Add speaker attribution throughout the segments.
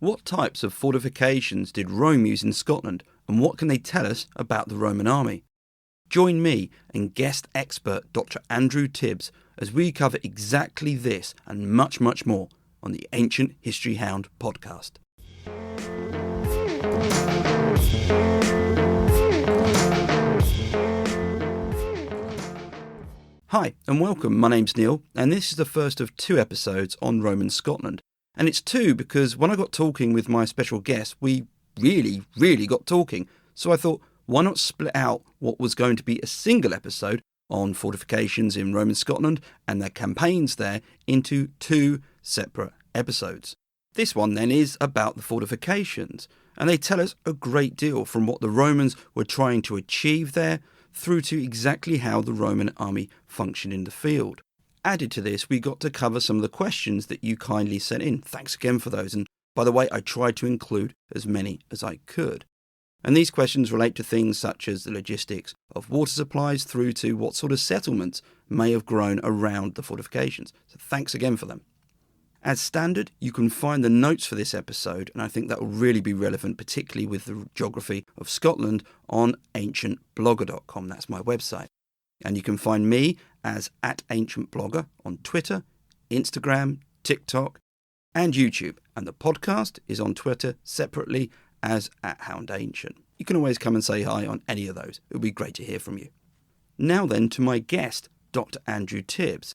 Speaker 1: What types of fortifications did Rome use in Scotland, and what can they tell us about the Roman army? Join me and guest expert Dr Andrew Tibbs as we cover exactly this and much, much more on the Ancient History Hound podcast. Hi and welcome, my name's Neil, and this is the first of 2 episodes on Roman Scotland. And it's 2 because when I got talking with my special guest, we really got talking. So I thought, why not split out what was going to be a single episode on fortifications in Roman Scotland and their campaigns there into 2 separate episodes. This one then is about the fortifications, and they tell us a great deal from what the Romans were trying to achieve there through to exactly how the Roman army functioned in the field. Added to this, we got to cover some of the questions that you kindly sent in. Thanks again for those. And by the way, I tried to include as many as I could. And these questions relate to things such as the logistics of water supplies through to what sort of settlements may have grown around the fortifications. So thanks again for them. As standard, you can find the notes for this episode, and I think that will really be relevant, particularly with the geography of Scotland, on ancientblogger.com. That's my website. And you can find me as @ancientblogger on Twitter, Instagram, TikTok, and YouTube. And the podcast is on Twitter separately as @houndancient. You can always come and say hi on any of those. It would be great to hear from you. Now then to my guest, Dr Andrew Tibbs.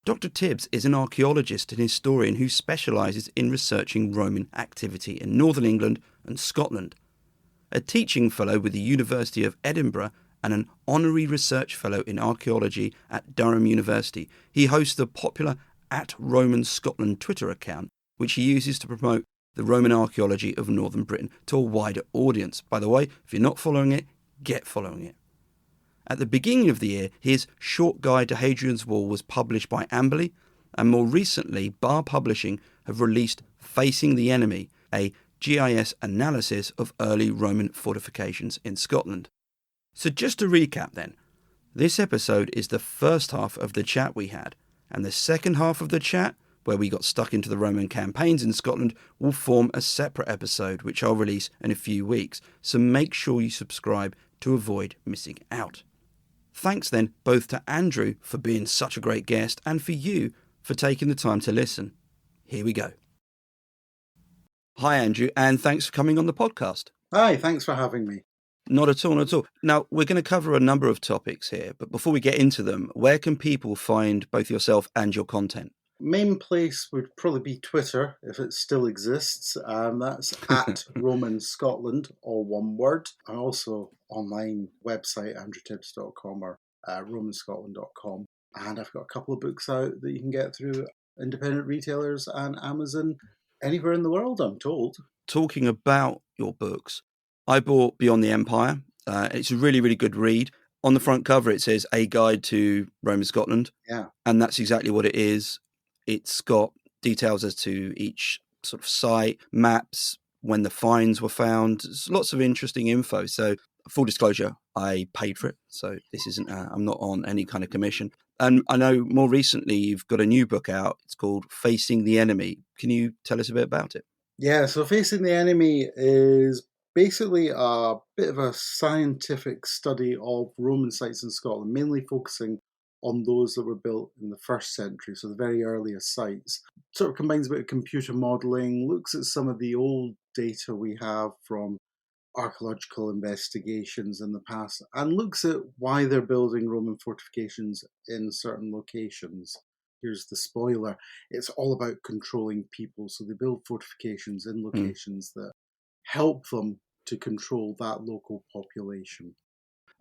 Speaker 1: Dr Tibbs is an archaeologist and historian who specialises in researching Roman activity in northern England and Scotland. A teaching fellow with the University of Edinburgh and an honorary research fellow in archaeology at Durham University, he hosts the popular @RomanScotland Twitter account, which he uses to promote the Roman archaeology of northern Britain to a wider audience. By the way, if you're not following it, get following it. At the beginning of the year, his Short Guide to Hadrian's Wall was published by Amberley, and more recently, Bar Publishing have released Facing the Enemy, a GIS analysis of early Roman fortifications in Scotland. So just to recap then, this episode is the first half of the chat we had, and the second half of the chat, where we got stuck into the Roman campaigns in Scotland, will form a separate episode, which I'll release in a few weeks, so make sure you subscribe to avoid missing out. Thanks then both to Andrew for being such a great guest and for you for taking the time to listen. Here we go. Hi Andrew, and thanks for coming on the podcast.
Speaker 2: Hi, thanks for having me.
Speaker 1: Not at all, not at all. Now, we're going to cover a number of topics here, but before we get into them, where can people find both yourself and your content?
Speaker 2: Main place would probably be Twitter, if it still exists. That's @RomanScotland, all one word. And also online website, andrewtibbs.com or romanscotland.com. And I've got a couple of books out that you can get through independent retailers and Amazon anywhere in the world, I'm told.
Speaker 1: Talking about your books, I bought Beyond the Empire. It's a really good read. On the front cover, it says A Guide to Roman Scotland.
Speaker 2: Yeah.
Speaker 1: And that's exactly what it is. It's got details as to each sort of site, maps, when the finds were found. There's lots of interesting info. So full disclosure, I paid for it. So this isn't, I'm not on any kind of commission. And I know more recently you've got a new book out. It's called Facing the Enemy. Can you tell us a bit about it?
Speaker 2: Yeah, so Facing the Enemy is basically a bit of a scientific study of Roman sites in Scotland, mainly focusing on those that were built in the 1st century, so the very earliest sites. Sort of combines a bit of computer modelling, looks at some of the old data we have from archaeological investigations in the past, and looks at why they're building Roman fortifications in certain locations. Here's the spoiler. It's all about controlling people, so they build fortifications in locations that help them to control that local population.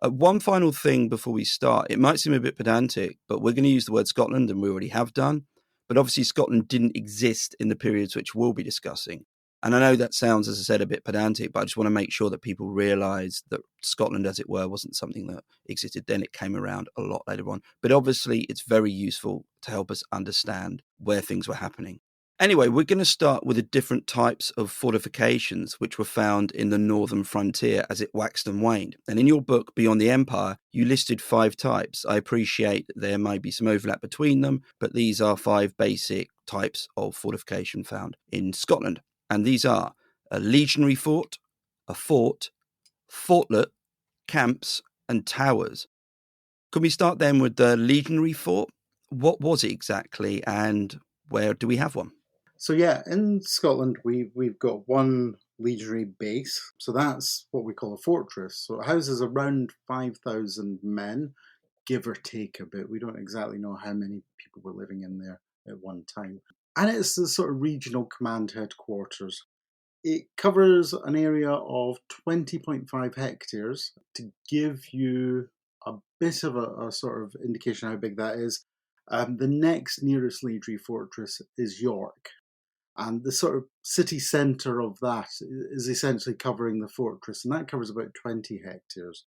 Speaker 1: One final thing before we start. It might seem a bit pedantic, but we're going to use the word Scotland, and we already have done. But obviously Scotland didn't exist in the periods which we'll be discussing. And I know that sounds, as I said, a bit pedantic, but I just want to make sure that people realise that Scotland, as it were, wasn't something that existed then. It came around a lot later on. But obviously it's very useful to help us understand where things were happening. Anyway, we're going to start with the different types of fortifications which were found in the northern frontier as it waxed and waned. And in your book, Beyond the Empire, you listed 5 types. I appreciate that there may be some overlap between them, but these are 5 basic types of fortification found in Scotland. And these are a legionary fort, a fort, fortlet, camps, and towers. Could we start then with the legionary fort? What was it exactly, and where do we have one?
Speaker 2: So yeah, in Scotland we've got one legionary base. So that's what we call a fortress. So it houses around 5,000 men, give or take a bit. We don't exactly know how many people were living in there at one time. And it's the sort of regional command headquarters. It covers an area of 20.5 hectares. To give you a bit of a sort of indication how big that is, the next nearest legionary fortress is York. And the sort of city centre of that is essentially covering the fortress, and that covers about 20 hectares.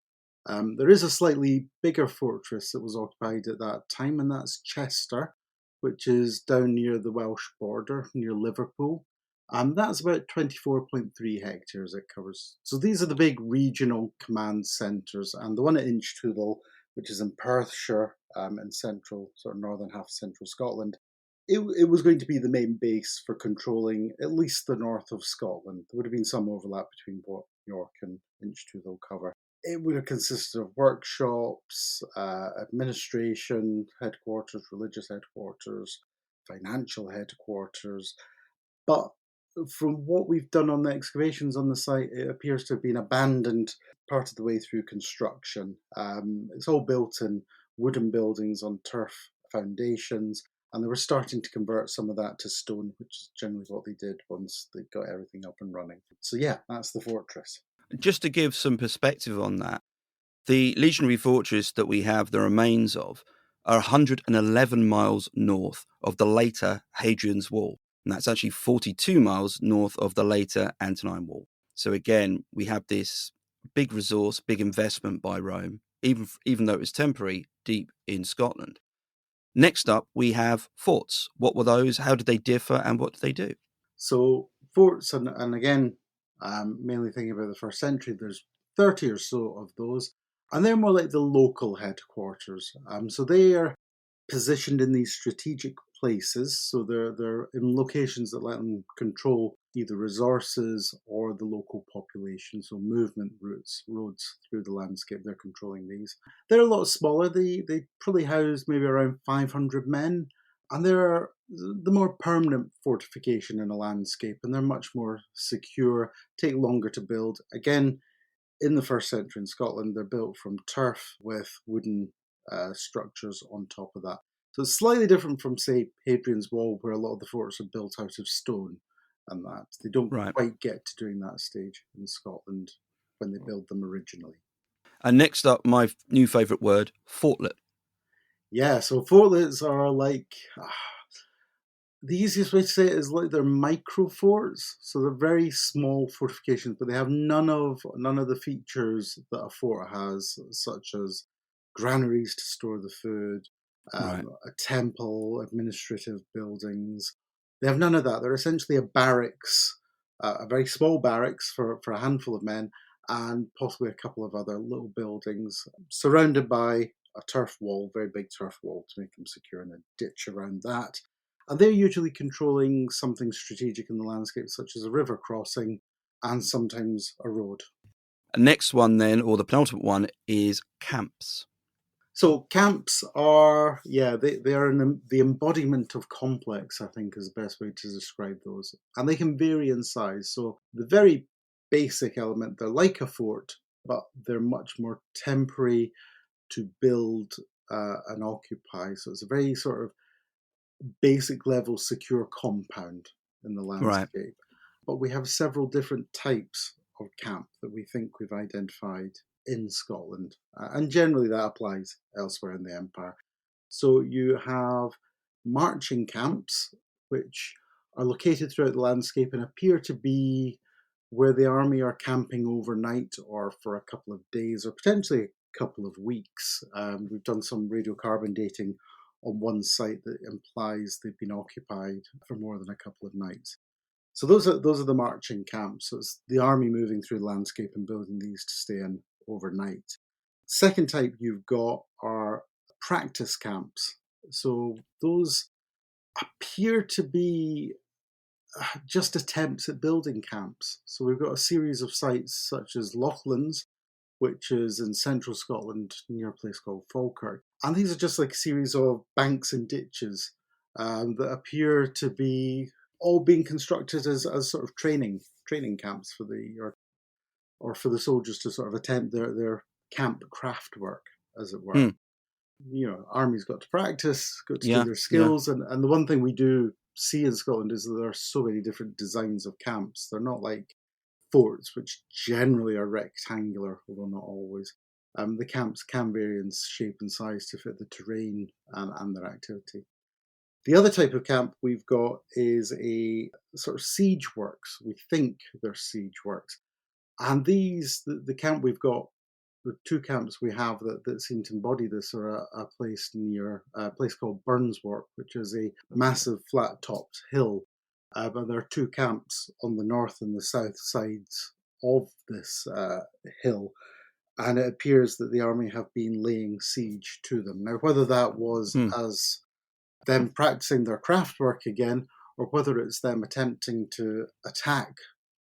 Speaker 2: There is a slightly bigger fortress that was occupied at that time, and that's Chester, which is down near the Welsh border, near Liverpool. That's about 24.3 hectares it covers. So these are the big regional command centres, and the one at Inchtoodle, which is in Perthshire, in central, sort of northern half of central Scotland, it was going to be the main base for controlling at least the north of Scotland. There would have been some overlap between what York and Inchtoodle cover. It would have consisted of workshops, administration headquarters, religious headquarters, financial headquarters. But from what we've done on the excavations on the site, it appears to have been abandoned part of the way through construction. It's all built in wooden buildings on turf foundations, and they were starting to convert some of that to stone, which is generally what they did once they got everything up and running. So yeah, that's the fortress.
Speaker 1: Just to give some perspective on that, the legionary fortress that we have the remains of are 111 miles north of the later Hadrian's Wall. And that's actually 42 miles north of the later Antonine Wall. So again, we have this big resource, big investment by Rome, even though it was temporary, deep in Scotland. Next up, we have forts. What were those? How did they differ? And what did they do?
Speaker 2: So forts, and again, mainly thinking about the first century, there's 30 or so of those, and they're more like the local headquarters. So they are positioned in these strategic places, so they're in locations that let them control either resources or the local population, so movement routes, roads through the landscape. They're controlling these. They're a lot smaller. They probably house maybe around 500 men, and they're the more permanent fortification in a landscape, and they're much more secure, take longer to build. Again, in the first century in Scotland, they're built from turf with wooden structures on top of that. So it's slightly different from, say, Hadrian's Wall, where a lot of the forts are built out of stone and that. They don't
Speaker 1: Right.
Speaker 2: quite get to doing that stage in Scotland when they build them originally.
Speaker 1: And next up, my new favourite word, fortlet.
Speaker 2: Yeah, so fortlets are like the easiest way to say it is like they're micro forts, so they're very small fortifications, but they have none of the features that a fort has, such as granaries to store the food,
Speaker 1: Right.
Speaker 2: a temple, administrative buildings. They have none of that. They're essentially a barracks, a very small barracks for a handful of men, and possibly a couple of other little buildings surrounded by a turf wall, very big turf wall to make them secure, and a ditch around that. And they're usually controlling something strategic in the landscape, such as a river crossing and sometimes a road.
Speaker 1: Next one, then, or the penultimate one, is camps.
Speaker 2: So camps are, yeah, they are the embodiment of complex, I think is the best way to describe those. And they can vary in size. So the very basic element, they're like a fort, but they're much more temporary to build and occupy. So it's a very sort of basic level secure compound in the
Speaker 1: Right.
Speaker 2: landscape. But we have several different types of camp that we think we've identified in Scotland. And generally that applies elsewhere in the Empire. So you have marching camps, which are located throughout the landscape and appear to be where the army are camping overnight or for a couple of days or potentially a couple of weeks. We've done some radiocarbon dating on one site that implies they've been occupied for more than a couple of nights. So those are the marching camps. So it's the army moving through the landscape and building these to stay in overnight. Second type you've got are practice camps. So those appear to be just attempts at building camps. So we've got a series of sites such as Loughlin's, which is in central Scotland near a place called Falkirk. And these are just like a series of banks and ditches that appear to be all being constructed as sort of training camps for or for the soldiers to sort of attempt their camp craft work, as it were.
Speaker 1: Hmm.
Speaker 2: Army's got to practice, got to do
Speaker 1: Yeah,
Speaker 2: their
Speaker 1: yeah.
Speaker 2: skills, and the one thing we do see in Scotland is that there are so many different designs of camps. They're not like forts, which generally are rectangular, although not always. The camps can vary in shape and size to fit the terrain and their activity. The other type of camp we've got is a sort of siege works. We think they're siege works. And the camp we've got, the two camps we have that seem to embody this are a place near a place called Burnswark, which is a massive flat-topped hill. But there are two camps on the north and the south sides of this hill, and it appears that the army have been laying siege to them. Now, whether that was
Speaker 1: Hmm.
Speaker 2: as them practicing their craft work again, or whether it's them attempting to attack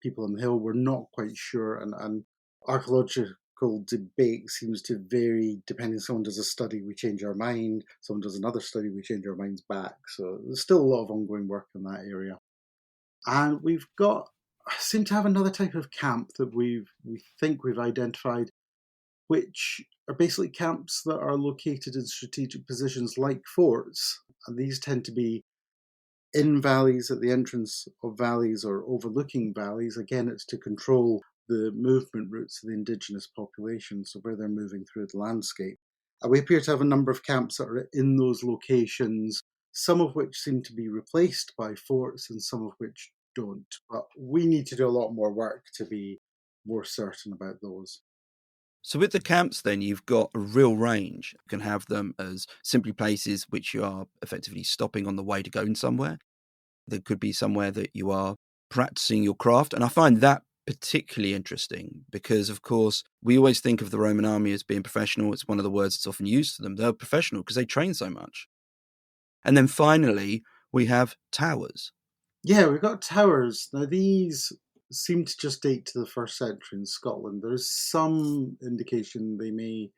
Speaker 2: people on the hill, we're not quite sure. And archaeological debate seems to vary depending. Someone does a study, we change our mind. Someone does another study, we change our minds back. So there's still a lot of ongoing work in that area. And we've got seem to have another type of camp that we think we've identified, which are basically camps that are located in strategic positions like forts. And these tend to be in valleys, at the entrance of valleys or overlooking valleys. Again, it's to control the movement routes of the indigenous population, so where they're moving through the landscape. We appear to have a number of camps that are in those locations, some of which seem to be replaced by forts and some of which don't. But we need to do a lot more work to be more certain about those.
Speaker 1: So with the camps, then you've got a real range. You can have them as simply places which you are effectively stopping on the way to going somewhere. There could be somewhere that you are practicing your craft, and I find that particularly interesting because, of course, we always think of the Roman army as being professional. It's one of the words that's often used for them. They're professional because they train so much. And then finally, we have towers.
Speaker 2: Yeah, we've got towers. Now, these seem to just date to the first century in Scotland. There's some indication they may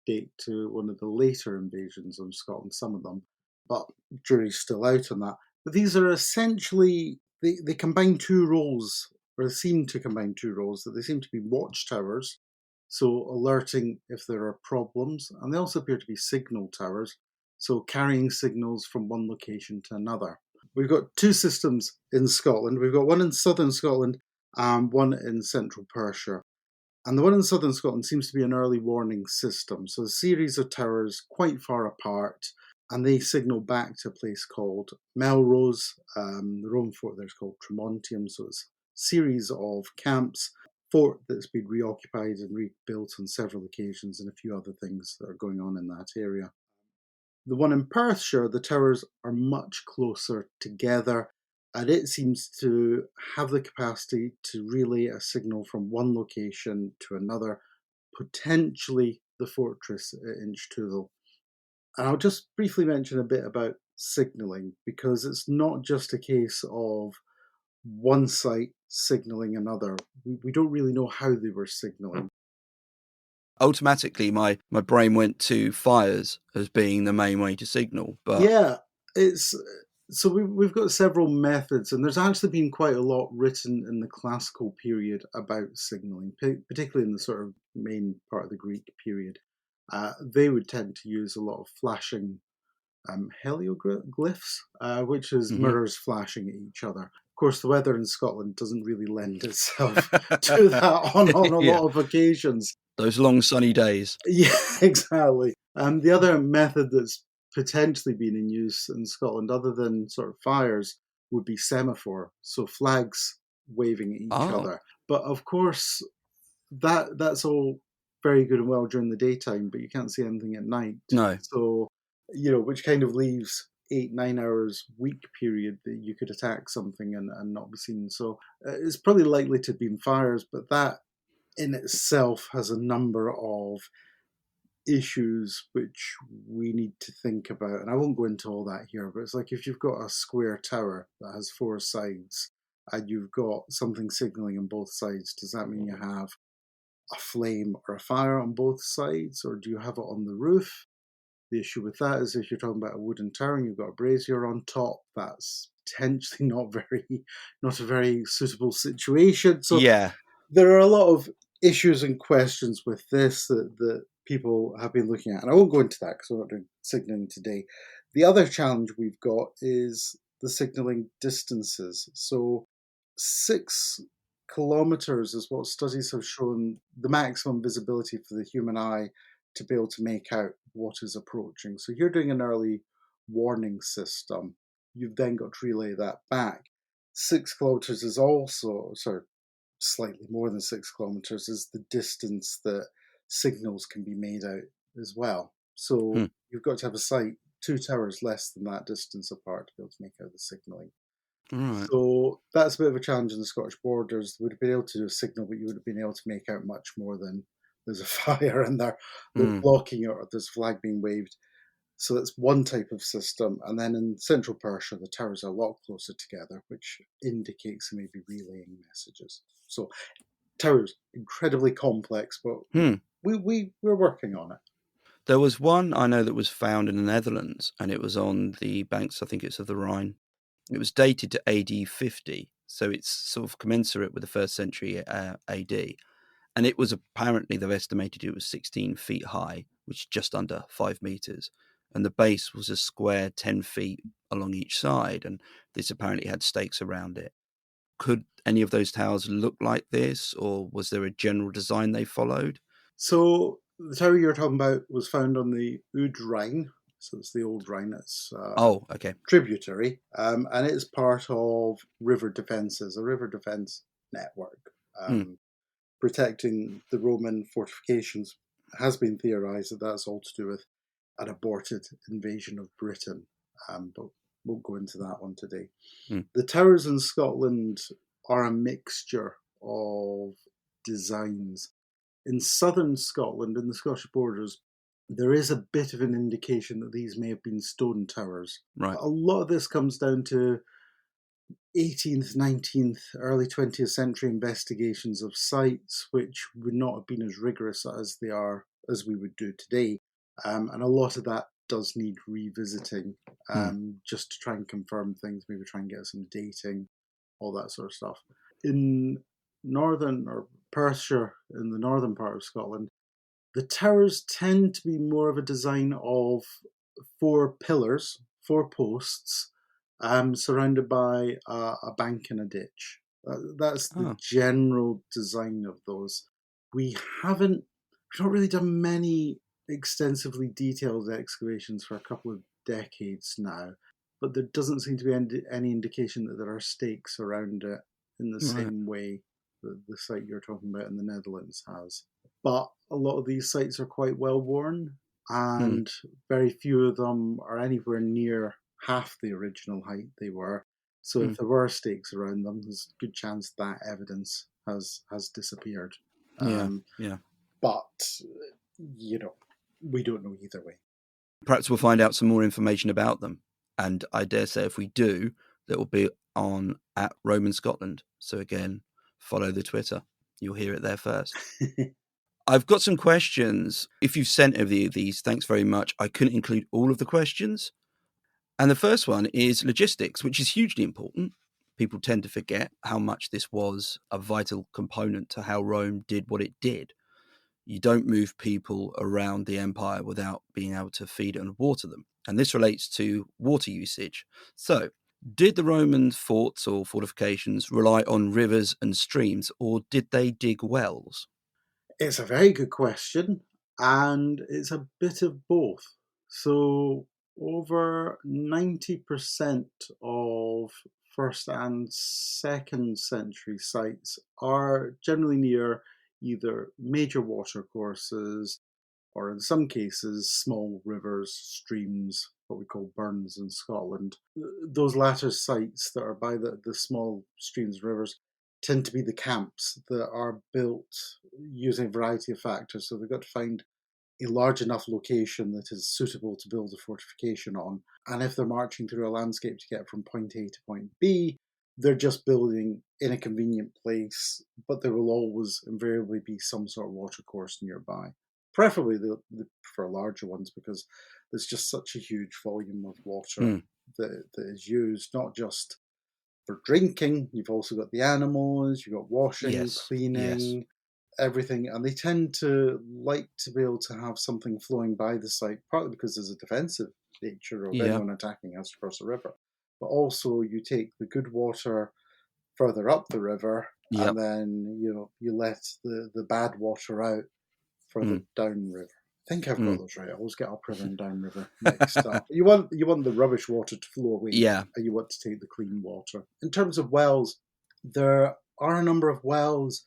Speaker 2: date to one of the later invasions of Scotland, some of them, but jury's still out on that. But these are essentially, they combine two roles, or they seem to combine two roles, that they seem to be watchtowers, so alerting if there are problems, and they also appear to be signal towers, so carrying signals from one location to another. We've got two systems in Scotland. We've got one in southern Scotland and one in central Perthshire. And the one in southern Scotland seems to be an early warning system. So a series of towers quite far apart, and they signal back to a place called Melrose. The Roman fort there is called Tremontium. So it's a series of camps, fort that's been reoccupied and rebuilt on several occasions, and a few other things that are going on in that area. The one in Perthshire, the towers are much closer together, and it seems to have the capacity to relay a signal from one location to another, potentially the fortress at Inchtoodle. And I'll just briefly mention a bit about signalling, because it's not just a case of one site signalling another. We don't really know how they were signalling.
Speaker 1: Automatically, my brain went to fires as being the main way to signal, but
Speaker 2: Yeah, it's so we've got several methods, and there's actually been quite a lot written in the classical period about signalling, particularly in the sort of main part of the Greek period. They would tend to use a lot of flashing helioglyphs, which is
Speaker 1: mhm.
Speaker 2: mirrors flashing at each other. Of course, the weather in Scotland doesn't really lend itself to that on a
Speaker 1: Yeah,
Speaker 2: lot of occasions.
Speaker 1: those long sunny days.
Speaker 2: Yeah, exactly. The other method that's potentially been in use in Scotland, other than sort of fires, would be semaphore, so flags waving at each
Speaker 1: Ah,
Speaker 2: other. But of course, that's all very good and well during the daytime, but you can't see anything at night.
Speaker 1: no.
Speaker 2: So, which kind of leaves 8, 9 hours week period that you could attack something and not be seen. So it's probably likely to have been fires, but that in itself has a number of issues which we need to think about. And I won't go into all that here, but it's like if you've got a square tower that has four sides, and you've got something signalling on both sides, does that mean you have a flame or a fire on both sides, or do you have it on the roof? The issue with that is if you're talking about a wooden tower and you've got a brazier on top, that's potentially not a very suitable situation. So
Speaker 1: Yeah.
Speaker 2: there are a lot of issues and questions with this that people have been looking at. And I won't go into that because we're not doing signaling today. The other challenge we've got is the signaling distances. So 6 kilometers is what studies have shown the maximum visibility for the human eye to be able to make out what is approaching. So you're doing an early warning system. You've then got to relay that back. 6 kilometers is also, sorry, slightly more than 6 kilometers is the distance that signals can be made out as well. So
Speaker 1: Hmm.
Speaker 2: you've got to have a site 2 towers less than that distance apart to be able to make out the signalling.
Speaker 1: All right.
Speaker 2: So that's a bit of a challenge in the Scottish borders. They would have been able to do a signal, but you would have been able to make out much more than there's a fire and they're
Speaker 1: Mm.
Speaker 2: blocking it or there's a flag being waved. So that's one type of system. And then in central Persia, the towers are a lot closer together, which indicates they may be relaying messages. So towers, incredibly complex, but
Speaker 1: Hmm.
Speaker 2: we're working on it.
Speaker 1: There was one I know that was found in the Netherlands, and it was on the banks, I think it's of the Rhine. It was dated to AD 50, so it's sort of commensurate with the first century AD. And it was apparently, they've estimated it was 16 feet high, which is just under 5 meters. And the base was a square 10 feet along each side. And this apparently had stakes around it. Could any of those towers look like this, or was there a general design they followed?
Speaker 2: So the tower you're talking about was found on the Oud Rhine. So it's the old Rhine. It's
Speaker 1: Oh, okay.
Speaker 2: tributary, and it's part of river defences, a river defence network.
Speaker 1: Mm,
Speaker 2: Protecting the Roman fortifications has been theorised that that's all to do with an aborted invasion of Britain, but won't go into that one today.
Speaker 1: mm,
Speaker 2: The towers in Scotland are a mixture of designs. In southern Scotland, in the Scottish borders, there is a bit of an indication that these may have been stone towers.
Speaker 1: right.
Speaker 2: But a lot of this comes down to 18th, 19th, early 20th century investigations of sites, which would not have been as rigorous as we would do today. And a lot of that does need revisiting,
Speaker 1: Mm,
Speaker 2: just to try and confirm things, maybe try and get some dating, all that sort of stuff. In northern or Perthshire, in the northern part of Scotland, the towers tend to be more of a design of 4 pillars, 4 posts, surrounded by a bank and a ditch. That's the
Speaker 1: oh,
Speaker 2: general design of those. We haven't, we've not really done many extensively detailed excavations for a couple of decades now, but there doesn't seem to be any indication that there are stakes around it in the
Speaker 1: right.
Speaker 2: same way that the site you're talking about in the Netherlands has. But a lot of these sites are quite well worn,
Speaker 1: Mm,
Speaker 2: and very few of them are anywhere near half the original height they were. So if
Speaker 1: mm,
Speaker 2: there were stakes around them, there's a good chance that evidence has disappeared.
Speaker 1: yeah,
Speaker 2: Um,
Speaker 1: yeah.
Speaker 2: but you know, we don't know either way.
Speaker 1: Perhaps we'll find out some more information about them. And I dare say if we do, that will be on at Roman Scotland. So again, follow the Twitter. You'll hear it there first. I've got some questions. If you've sent any of these, thanks very much. I couldn't include all of the questions. And the first one is logistics, which is hugely important. People tend to forget how much this was a vital component to how Rome did what it did. You don't move people around the empire without being able to feed and water them. And this relates to water usage. So, did the Roman forts or fortifications rely on rivers and streams, or did they dig wells?
Speaker 2: It's a very good question, and it's a bit of both. So, over 90% of first and second century sites are generally near either major watercourses or, in some cases, small rivers, streams, what we call burns in Scotland. Those latter sites that are by the small streams and rivers tend to be the camps that are built using a variety of factors. So they've got to find a large enough location that is suitable to build a fortification on. And if they're marching through a landscape to get from point A to point B, they're just building in a convenient place, but there will always invariably be some sort of watercourse nearby. Preferably they prefer larger ones because there's just such a huge volume of water
Speaker 1: Mm.
Speaker 2: that is used, not just for drinking. You've also got the animals, you've got washing,
Speaker 1: Yes. Yes.
Speaker 2: cleaning, everything. And they tend to like to be able to have something flowing by the site, partly because there's a defensive nature of
Speaker 1: Yeah.
Speaker 2: anyone attacking has to cross a river. But also you take the good water further up the river, and
Speaker 1: Yep.
Speaker 2: then you let the bad water out further
Speaker 1: Mm.
Speaker 2: downriver. I think I've got
Speaker 1: Mm.
Speaker 2: those right. I always get upriver and downriver mixed up. You want the rubbish water to flow away,
Speaker 1: Yeah.
Speaker 2: and you want to take the clean water. In terms of wells, there are a number of wells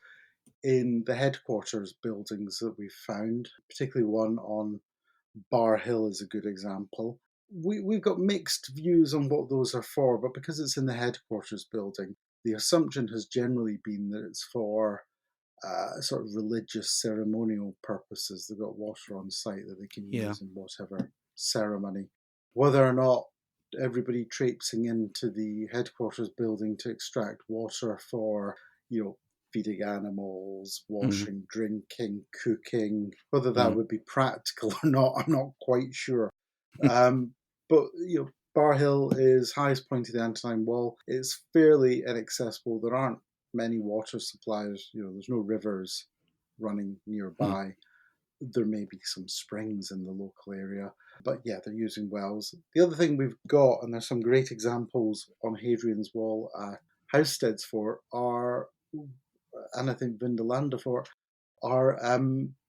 Speaker 2: in the headquarters buildings that we've found, particularly one on Bar Hill is a good example. We've got mixed views on what those are for, but because it's in the headquarters building, the assumption has generally been that it's for sort of religious ceremonial purposes. They've got water on site that they can
Speaker 1: Yeah.
Speaker 2: use in whatever ceremony. Whether or not everybody traipsing into the headquarters building to extract water for, feeding animals,
Speaker 1: Mm.
Speaker 2: washing, drinking, cooking, whether that
Speaker 1: Mm.
Speaker 2: would be practical or not, I'm not quite sure. Um, but Bar Hill is highest point of the Antonine Wall. It's fairly inaccessible. There aren't many water supplies. There's no rivers running
Speaker 1: Mm.
Speaker 2: nearby. There may be some springs in the local area, but yeah, they're using wells. The other thing we've got, and there's some great examples on Hadrian's Wall, Housesteads for, and I think Vindolanda for, are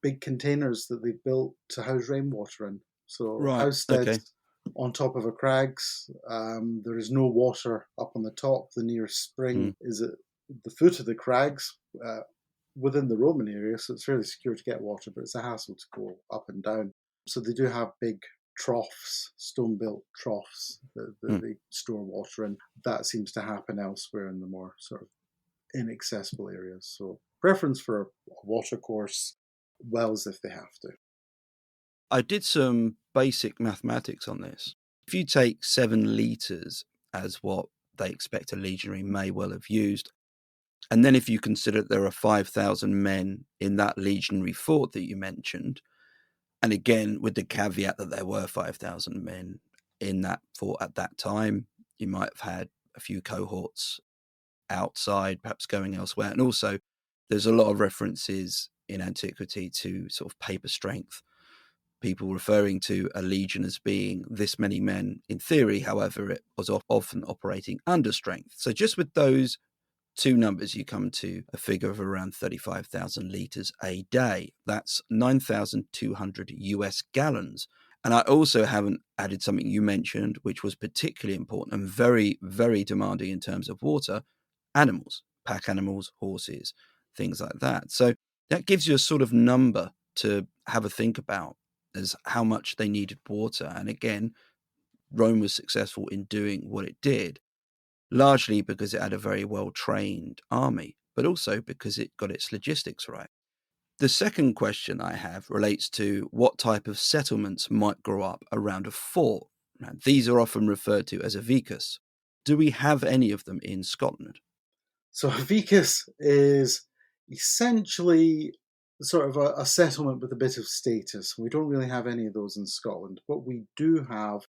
Speaker 2: big containers that they've built to house rainwater in. So
Speaker 1: Right.
Speaker 2: Housesteads
Speaker 1: Okay.
Speaker 2: on top of a crags. There is no water up on the top. The nearest spring
Speaker 1: Mm.
Speaker 2: is at the foot of the crags within the Roman area, so it's fairly secure to get water, but it's a hassle to go up and down. So they do have big troughs, stone-built troughs that
Speaker 1: Mm.
Speaker 2: they store water in. That seems to happen elsewhere in the more sort of inaccessible areas. So preference for a watercourse, wells if they have to.
Speaker 1: I did some basic mathematics on this. If you take 7 litres as what they expect a legionary may well have used, and then if you consider that there are 5,000 men in that legionary fort that you mentioned, and again, with the caveat that there were 5,000 men in that fort at that time, you might have had a few cohorts outside, perhaps going elsewhere. And also, there's a lot of references in antiquity to sort of paper strength, people referring to a legion as being this many men. In theory, however, it was often operating under strength. So just with those two numbers, you come to a figure of around 35,000 litres a day. That's 9,200 US gallons. And I also haven't added something you mentioned, which was particularly important and very, very demanding in terms of water: animals, pack animals, horses, things like that. So that gives you a sort of number to have a think about as how much they needed water. And again, Rome was successful in doing what it did, largely because it had a very well-trained army, but also because it got its logistics right. The second question I have relates to what type of settlements might grow up around a fort. Now, these are often referred to as a vicus. Do we have any of them in Scotland?
Speaker 2: So a vicus is essentially sort of a settlement with a bit of status. We don't really have any of those in Scotland. What we do have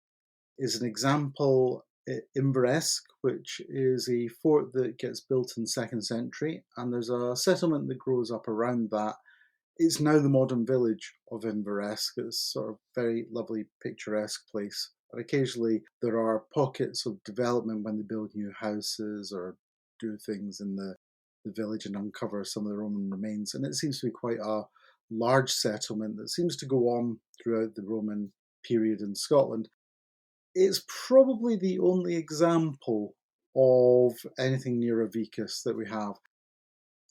Speaker 2: is an example at Inveresk, which is a fort that gets built in the 2nd century, and there's a settlement that grows up around that. It's now the modern village of Inveresk. It's sort of very lovely, picturesque place. And occasionally there are pockets of development when they build new houses or do things in the village and uncover some of the Roman remains. And it seems to be quite a large settlement that seems to go on throughout the Roman period in Scotland. It's probably the only example of anything near a vicus that we have.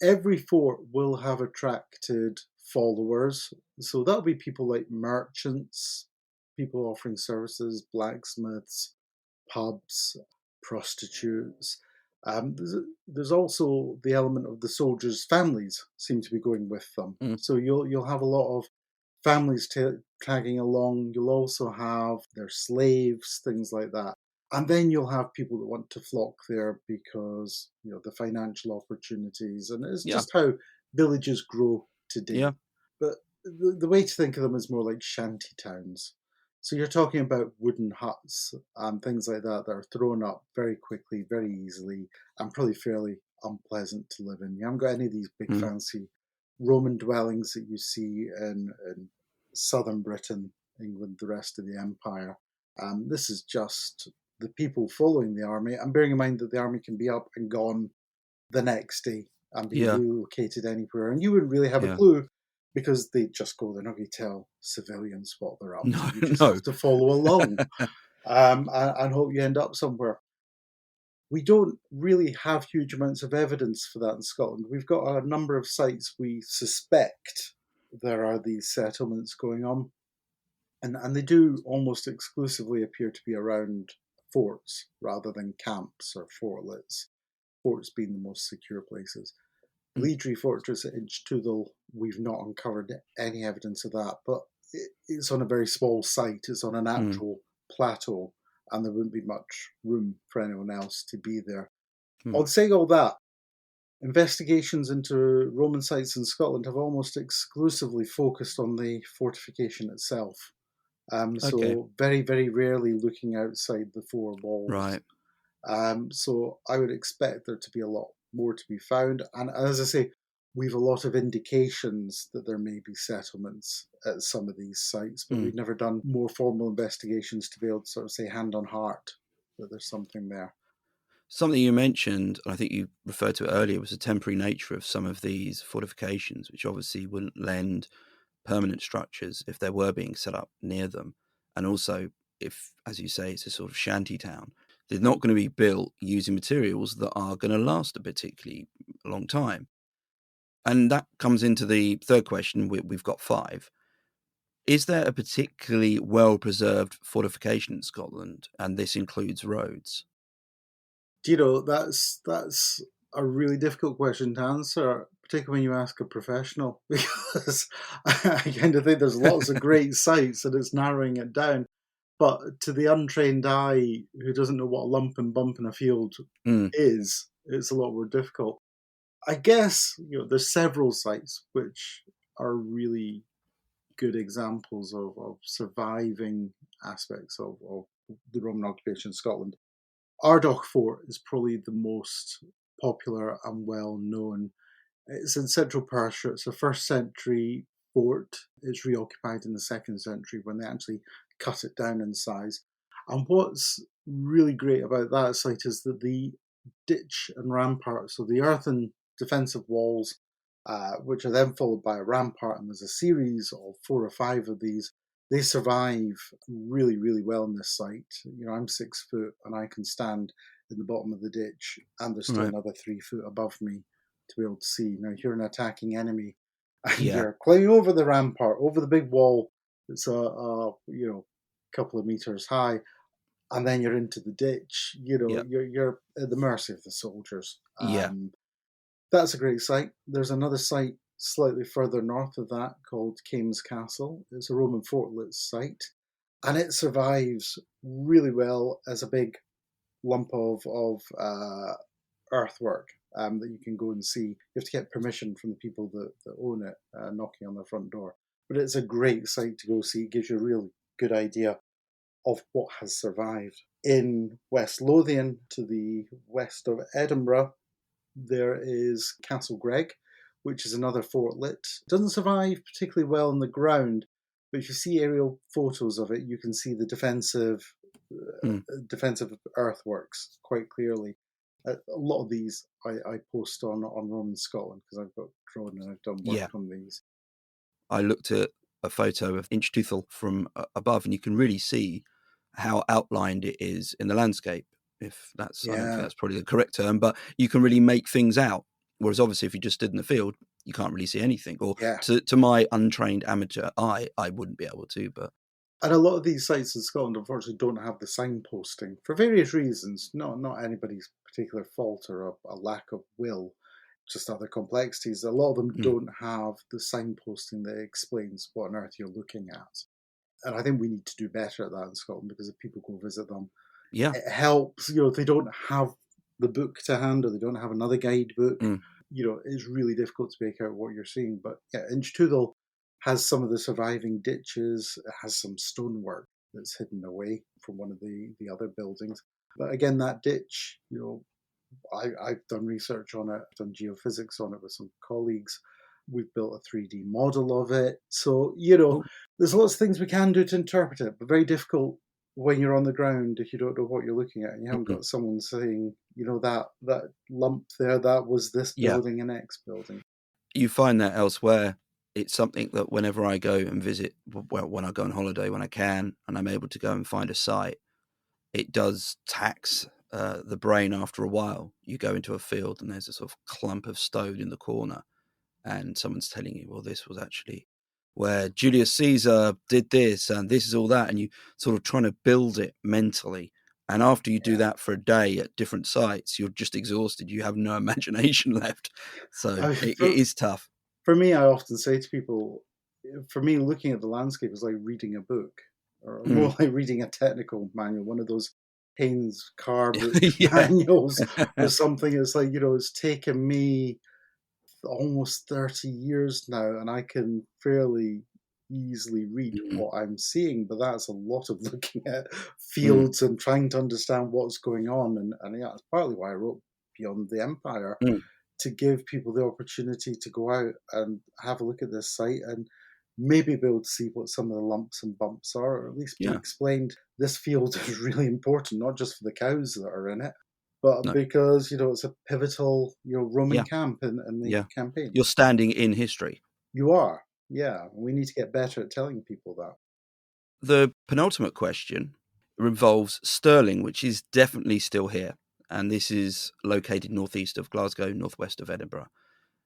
Speaker 2: Every fort will have attracted followers. So that'll be people like merchants, people offering services, blacksmiths, pubs, prostitutes. There's also the element of the soldiers' families seem to be going with them.
Speaker 1: Mm.
Speaker 2: So you'll have a lot of families tagging along. You'll also have their slaves, things like that. And then you'll have people that want to flock there because, the financial opportunities, and it's
Speaker 1: Yeah.
Speaker 2: just how villages grow
Speaker 1: Yeah.
Speaker 2: today. But the way to think of them is more like shanty towns. So you're talking about wooden huts and things like that are thrown up very quickly, very easily, and probably fairly unpleasant to live in. You haven't got any of these big
Speaker 1: Mm.
Speaker 2: fancy Roman dwellings that you see in southern Britain, England, the rest of the empire. This is just the people following the army, and bearing in mind that the army can be up and gone the next day and be
Speaker 1: Yeah.
Speaker 2: relocated anywhere, and you wouldn't really have a
Speaker 1: Yeah.
Speaker 2: clue because they just go. They're not going to tell civilians what they're up to.
Speaker 1: No,
Speaker 2: You just
Speaker 1: no.
Speaker 2: have to follow along and hope you end up somewhere. We don't really have huge amounts of evidence for that in Scotland. We've got a number of sites we suspect there are these settlements going on, and they do almost exclusively appear to be around forts rather than camps or fortlets, forts being the most secure places.
Speaker 1: Mm.
Speaker 2: Leedry Fortress at Inchtoothel, we've not uncovered any evidence of that, but it's on a very small site. It's on a
Speaker 1: Mm.
Speaker 2: natural plateau, and there wouldn't be much room for anyone else to be there.
Speaker 1: Mm.
Speaker 2: On saying all that, investigations into Roman sites in Scotland have almost exclusively focused on the fortification itself.
Speaker 1: Okay.
Speaker 2: So very, very rarely looking outside the four walls.
Speaker 1: Right.
Speaker 2: So I would expect there to be a lot more to be found. And as I say, we've a lot of indications that there may be settlements at some of these sites, but
Speaker 1: Mm.
Speaker 2: we've never done more formal investigations to be able to sort of say hand on heart that there's something there.
Speaker 1: Something you mentioned, and I think you referred to it earlier, was the temporary nature of some of these fortifications, which obviously wouldn't lend permanent structures if they were being set up near them. And also, if, as you say, it's a sort of shanty town, they're not going to be built using materials that are going to last a particularly long time. And that comes into the third question. We've got five. Is there a particularly well preserved fortification in Scotland? And this includes roads.
Speaker 2: That's a really difficult question to answer, particularly when you ask a professional, because I kind of think there's lots of great sites and it's narrowing it down. But to the untrained eye who doesn't know what a lump and bump in a field
Speaker 1: Mm.
Speaker 2: is, it's a lot more difficult. I guess there's several sites which are really good examples of surviving aspects of the Roman occupation in Scotland. Ardagh Fort is probably the most popular and well known. It's in central Perthshire. It's a first century fort. It's reoccupied in the second century when they actually cut it down in size. And what's really great about that site is that the ditch and rampart, so the earthen defensive walls, which are then followed by a rampart, and there's a series of 4 or 5 of these. They survive really, really well in this site. I'm 6 foot and I can stand in the bottom of the ditch, and there's still
Speaker 1: Right.
Speaker 2: another 3 foot above me to be able to see. Now, if you're an attacking enemy and
Speaker 1: Yeah.
Speaker 2: you're climbing over the rampart, over the big wall that's a couple of meters high, and then you're into the ditch,
Speaker 1: Yeah.
Speaker 2: you're at the mercy of the soldiers.
Speaker 1: Yeah.
Speaker 2: That's a great site. There's another site slightly further north of that called Kames Castle. It's a Roman fortlet site, and it survives really well as a big lump of earthwork that you can go and see. You have to get permission from the people that own it, knocking on their front door. But it's a great site to go see. It gives you a really good idea of what has survived. In West Lothian, to the west of Edinburgh, there is Castle Gregg, which is another fortlet. It doesn't survive particularly well on the ground, but if you see aerial photos of it, you can see the
Speaker 1: Mm.
Speaker 2: defensive earthworks quite clearly. A lot of these I post on Roman Scotland because I've got drawn and I've done work
Speaker 1: Yeah.
Speaker 2: on these.
Speaker 1: I looked at a photo of Inchtoothel from above, and you can really see how outlined it is in the landscape. If that's, I don't think
Speaker 2: Yeah,
Speaker 1: that's probably the correct term, but you can really make things out. Whereas obviously, if you just stood in the field, you can't really see anything. Or
Speaker 2: yeah.
Speaker 1: to my untrained amateur eye, I wouldn't be able to. But
Speaker 2: And a lot of these sites in Scotland, unfortunately, don't have the signposting for various reasons. Not anybody's particular fault or a lack of will, just other complexities. A lot of them
Speaker 1: mm,
Speaker 2: don't have the signposting that explains what on earth you're looking at. And I think we need to do better at that in Scotland because if people go visit them,
Speaker 1: Yeah.
Speaker 2: It helps, if they don't have the book to hand or they don't have another guidebook,
Speaker 1: Mm.
Speaker 2: it's really difficult to make out what you're seeing. But yeah, Inchtoothal has some of the surviving ditches. It has some stonework that's hidden away from one of the other buildings. But again, that ditch, I've done research on it, I've done geophysics on it with some colleagues. We've built a 3D model of it. So,
Speaker 1: Oh.
Speaker 2: there's lots of things we can do to interpret it, but very difficult when you're on the ground if you don't know what you're looking at and you haven't
Speaker 1: Mm.
Speaker 2: got someone saying, that lump there, that was this
Speaker 1: Yeah.
Speaker 2: building and X building.
Speaker 1: You find that elsewhere. It's something that whenever I go and visit, well, when I go on holiday, when I can, and I'm able to go and find a site, it does tax the brain after a while. You go into a field and there's a sort of clump of stone in the corner, and someone's telling you, well, this was actually where Julius Caesar did this, and this is all that, and you sort of trying to build it mentally. And after you do
Speaker 2: Yeah.
Speaker 1: that for a day at different sites, you're just exhausted. You have no imagination left. So it
Speaker 2: For,
Speaker 1: is tough.
Speaker 2: for me, I often say to people, for me, looking at the landscape is like reading a book, or more
Speaker 1: Mm.
Speaker 2: like reading a technical manual, one of those Haynes car book
Speaker 1: Yeah.
Speaker 2: manuals or something. It's like, it's taken me almost 30 years now, and I can fairly easily read
Speaker 1: Mm.
Speaker 2: what I'm seeing, but that's a lot of looking at
Speaker 1: Mm.
Speaker 2: fields and trying to understand what's going on. And yeah, that's partly why I wrote Beyond the Empire,
Speaker 1: Mm.
Speaker 2: to give people the opportunity to go out and have a look at this site and maybe be able to see what some of the lumps and bumps are, or at least be
Speaker 1: Yeah.
Speaker 2: explained this field is really important, not just for the cows that are in it, but
Speaker 1: No.
Speaker 2: because it's a pivotal Roman
Speaker 1: Yeah.
Speaker 2: camp in the
Speaker 1: Yeah.
Speaker 2: campaign.
Speaker 1: You're standing in history.
Speaker 2: You are, yeah. We need to get better at telling people that.
Speaker 1: The penultimate question involves Stirling, which is definitely still here. And this is located northeast of Glasgow, northwest of Edinburgh.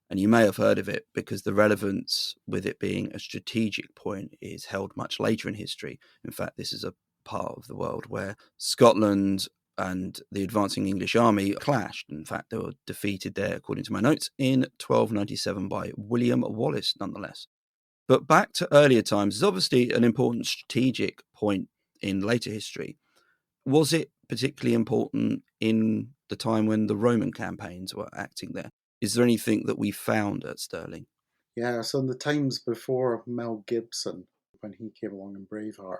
Speaker 1: And you may have heard of it because the relevance with it being a strategic point is held much later in history. In fact, this is a part of the world where Scotland and the advancing English army clashed. In fact, they were defeated there, according to my notes, in 1297 by William Wallace, nonetheless. But back to earlier times is obviously an important strategic point in later history. Was it particularly important in the time when the Roman campaigns were acting there? Is there anything that we found at Stirling?
Speaker 2: Yeah, so in the times before Mel Gibson, when he came along in Braveheart,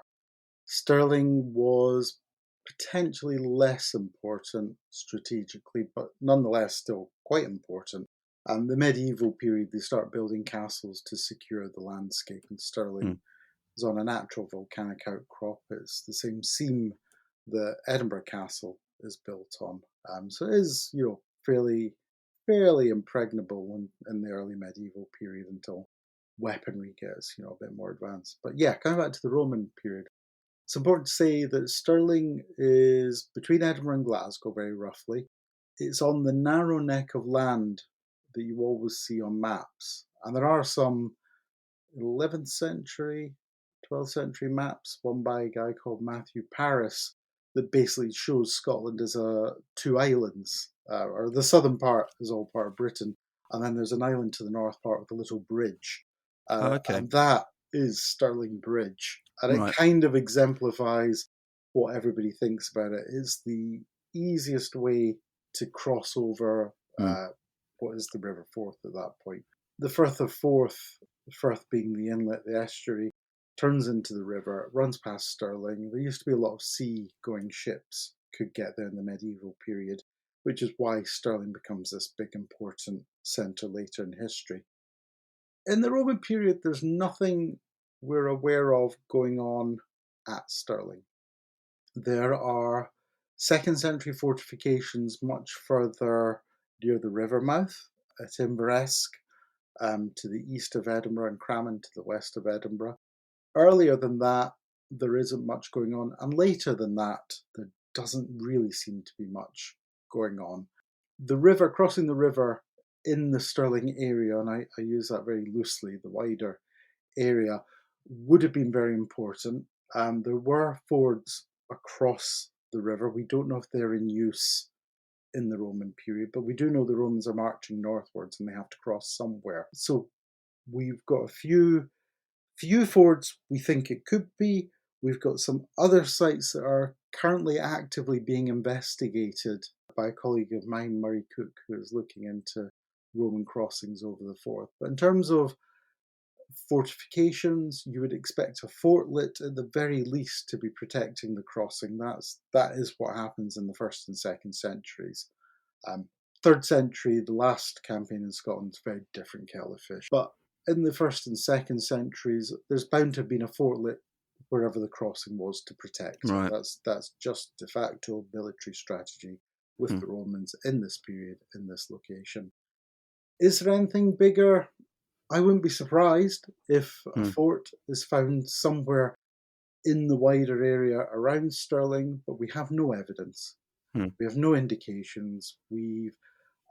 Speaker 2: Stirling was potentially less important strategically, but nonetheless still quite important. The medieval period, they start building castles to secure the landscape, and Stirling
Speaker 1: Mm.
Speaker 2: is on a natural volcanic outcrop. It's the same seam that Edinburgh Castle is built on. So it is, fairly impregnable in the early medieval period until weaponry gets, a bit more advanced. But yeah, coming back to the Roman period, it's important to say that Stirling is between Edinburgh and Glasgow, very roughly. It's on the narrow neck of land that you always see on maps. And there are some 11th century, 12th century maps, one by a guy called Matthew Paris, that basically shows Scotland as two islands, or the southern part is all part of Britain, and then there's an island to the north part with a little bridge,
Speaker 1: Oh, okay.
Speaker 2: and that is Stirling Bridge, and it
Speaker 1: Right.
Speaker 2: kind of exemplifies what everybody thinks about it. It's the easiest way to cross over
Speaker 1: Mm.
Speaker 2: what is the River Forth at that point. The Firth of Forth, the Firth being the inlet, the estuary, turns into the river, runs past Stirling. There used to be a lot of sea-going ships could get there in the medieval period, which is why Stirling becomes this big important centre later in history. In the Roman period, there's nothing we're aware of going on at Stirling. There are second century fortifications much further near the river mouth at Inveresk, to the east of Edinburgh, and Crammon to the west of Edinburgh. Earlier than that, there isn't much going on, and later than that, there doesn't really seem to be much going on. The river, crossing the river in the Stirling area, and I use that very loosely, the wider area, would have been very important. There were fords across the river. We don't know if they're in use in the Roman period, but we do know the Romans are marching northwards and they have to cross somewhere. So we've got a few fords we think it could be. We've got some other sites that are currently actively being investigated by a colleague of mine, Murray Cook, who is looking into Roman crossings over the Forth. But in terms of fortifications, you would expect a fortlet at the very least to be protecting the crossing. That is what happens in the 1st and 2nd centuries. 3rd century, the last campaign in Scotland, is a very different kettle of fish. But in the 1st and 2nd centuries, there's bound to have been a fortlet wherever the crossing was to protect it.
Speaker 1: Right.
Speaker 2: That's just de facto military strategy with the Romans in this period, in this location. Is there anything bigger? I wouldn't be surprised if a fort is found somewhere in the wider area around Stirling, but we have no evidence. We have no indications. We've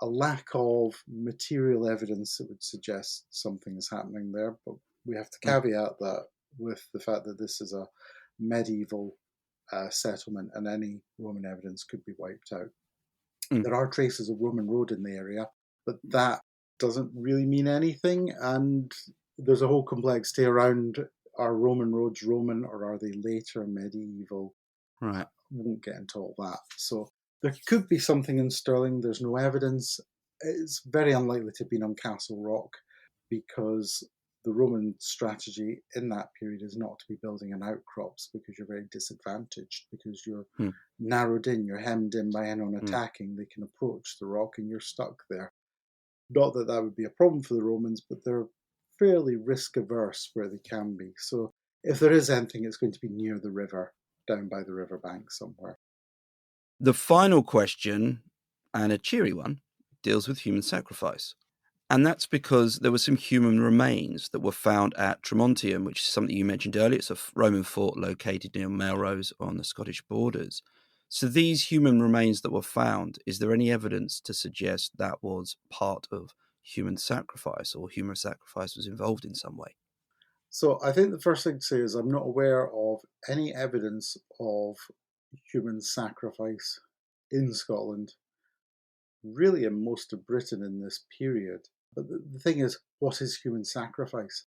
Speaker 2: a lack of material evidence that would suggest something is happening there, but we have to caveat that with the fact that this is a medieval settlement and any Roman evidence could be wiped out. There are traces of Roman road in the area, but that doesn't really mean anything, and there's a whole complexity around, are Roman roads Roman or are they later medieval?
Speaker 1: Right.
Speaker 2: Won't get into all that. So there could be something in Stirling. There's no evidence. It's very unlikely to have been on Castle Rock because the Roman strategy in that period is not to be building in outcrops because you're very disadvantaged, because you're narrowed in, you're hemmed in by anyone attacking. They can approach the rock and you're stuck there. Not that that would be a problem for the Romans, but they're fairly risk averse where they can be. So if there is anything, it's going to be near the river, down by the riverbank somewhere.
Speaker 1: The final question, and a cheery one, deals with human sacrifice. And that's because there were some human remains that were found at Tremontium, which is something you mentioned earlier. It's a Roman fort located near Melrose on the Scottish borders. So these human remains that were found, is there any evidence to suggest that was part of human sacrifice or human sacrifice was involved in some way?
Speaker 2: So I think the first thing to say is I'm not aware of any evidence of human sacrifice in Scotland, really in most of Britain in this period. But the thing is, what is human sacrifice?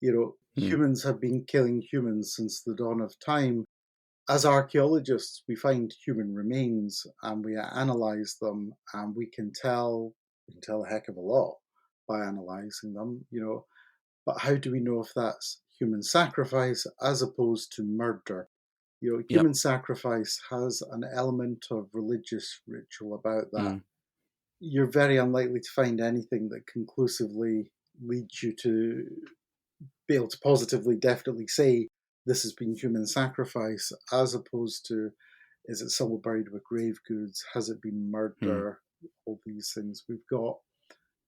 Speaker 2: Humans have been killing humans since the dawn of time. As archaeologists, we find human remains and we analyze them, and we can tell a heck of a lot by analyzing them, But how do we know if that's human sacrifice as opposed to murder? Human sacrifice has an element of religious ritual about that. You're very unlikely to find anything that conclusively leads you to be able to positively, definitely say this has been human sacrifice, as opposed to, is it someone buried with grave goods? Has it been murder? All these things. We've got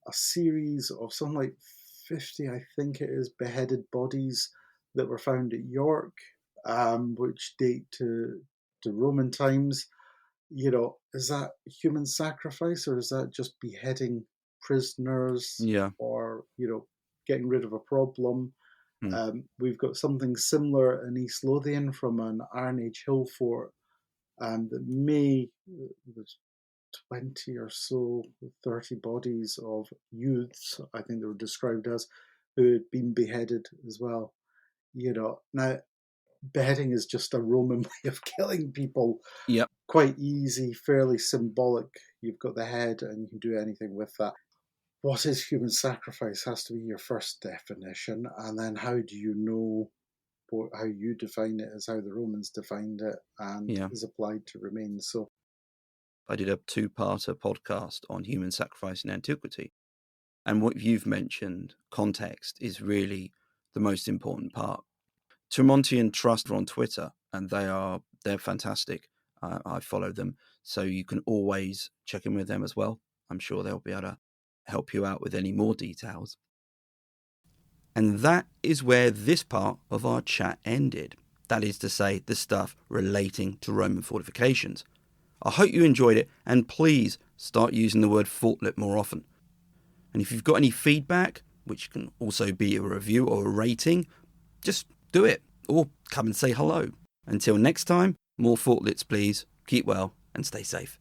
Speaker 2: a series of something like 50, I think it is, beheaded bodies that were found at York, which date to Roman times. Is that human sacrifice or is that just beheading prisoners or, getting rid of a problem? We've got something similar in East Lothian from an Iron Age hill fort that there's 20 or so, 30 bodies of youths, I think they were described as, who had been beheaded as well. Now, beheading is just a Roman way of killing people.
Speaker 1: Yep.
Speaker 2: Quite easy, fairly symbolic. You've got the head and you can do anything with that. What is human sacrifice has to be your first definition, and then how do you know how you define it is how the Romans defined it and is applied to remains. So
Speaker 1: I did a 2-parter podcast on human sacrifice in antiquity. And what you've mentioned, context, is really the most important part. Tremontian Trust are on Twitter, and they're fantastic. I follow them, so you can always check in with them as well. I'm sure they'll be able to help you out with any more details. And that is where this part of our chat ended. That is to say, the stuff relating to Roman fortifications. I hope you enjoyed it, and please start using the word fortlet more often. And if you've got any feedback, which can also be a review or a rating, just do it, or come and say hello. Until next time, more fortlets please, keep well and stay safe.